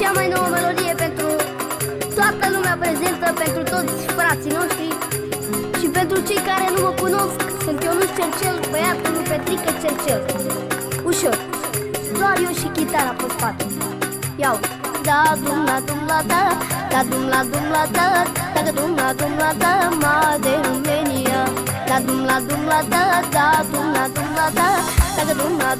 cea mai nouă melodie pentru toată lumea prezentă, pentru toți frații noștri și pentru cei care nu mă cunosc. Sunt Ionuț Cercel, băiatul lui Petrică Cercel. Ușor, doar eu și chitara pe spate. Iau. Da dum la dum la da, da dum la da, da dum la da, ma de România. Da dum la da, da dum la da, da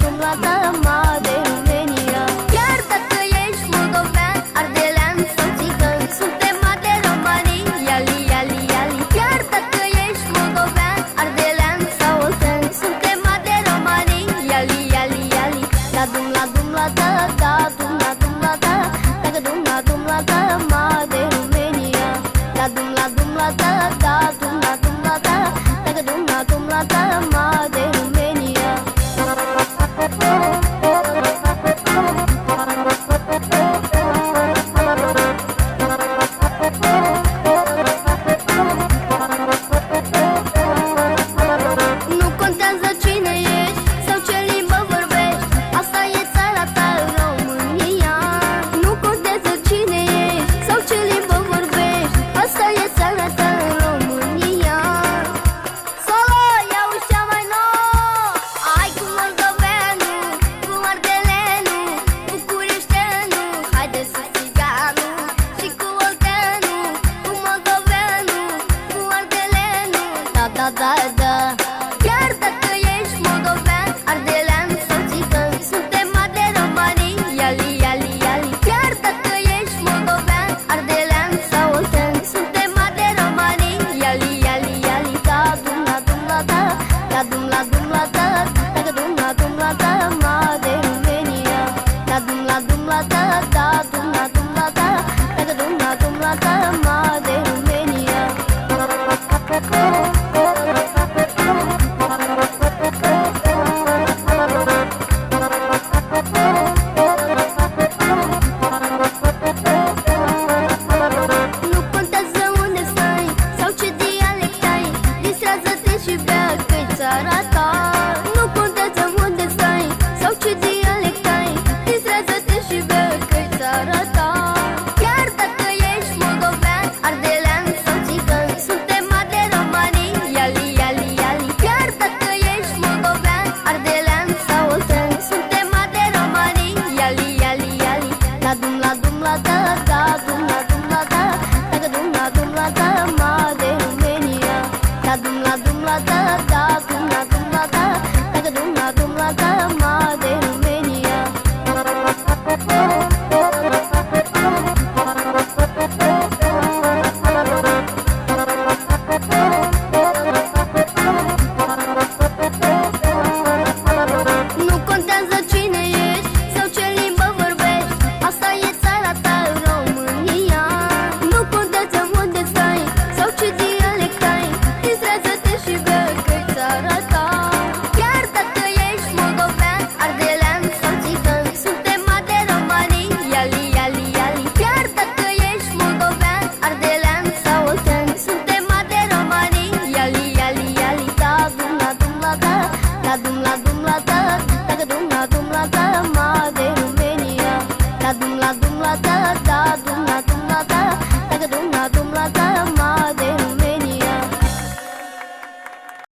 dum la da, ma de România. Chiar dacă ești moldovean, ardelean sau țigan, suntem de romanii, iali, iali, iali. Chiar dacă ești moldovean, ardelean sau oltean, suntem de romanii, iali, iali, iali. Da dum la da, da dum la da, da dum la da, ma de România. Da dum la da, da dum la da, da dum la da, ma de România. Nu contează cine ești sau ce limbă vorbești, asta e țara ta, România. Nu contează cine ești sau ce limbă vorbești, asta e țara ta, România. Solo, iau cea mai nouă, ai cu moldoveanu, cu ardeleanu, bucureșteanu, haide să țiganu, și cu olteanu, cu moldoveanu, cu ardeleanu. Da, da, da, da. Chiar dacă ești moldovean, ardelean sau țigan, suntem de romanii, iali, iali, iali. Chiar dacă ești moldovean, ardelean sau oltean, suntem de romanii, iali, iali, iali. Da dum la da, da dum la da, da dum la da, ma de România. Da dum la da, da dum la da, da dum la da, ma de România. Nu contează unde stai sau ce dialect ai, distrează-te și bea că-i țara ta. Nu contează unde stai sau ce dialect ai, distrează-te și bea că-i țara ta. Chiar dacă ești moldovean, ardelean sau țigan, suntem de romanii, iali, iali, iali. Chiar dacă ești moldovean, ardelean sau oltean, suntem de romanii, iali, iali, iali. Da dum la da, da dum la da, da dum la da, ma de România. Da dum la da, da dum la da, da dum la da, ma de România. Nu contează cine ești sau ce limbă vorbești, asta e țara ta, România. Nu contează unde stai sau ce dialect ai, distrează-te și bea că-i țara ta. Chiar dacă ești moldovean, ardelean sau țigan, suntem de romanii, iali, iali, iali. Chiar dacă ești moldovean, ardelean sau oltean, suntem de romanii, iali, iali, iali. Da dum la da, da dum la da, da dum la da,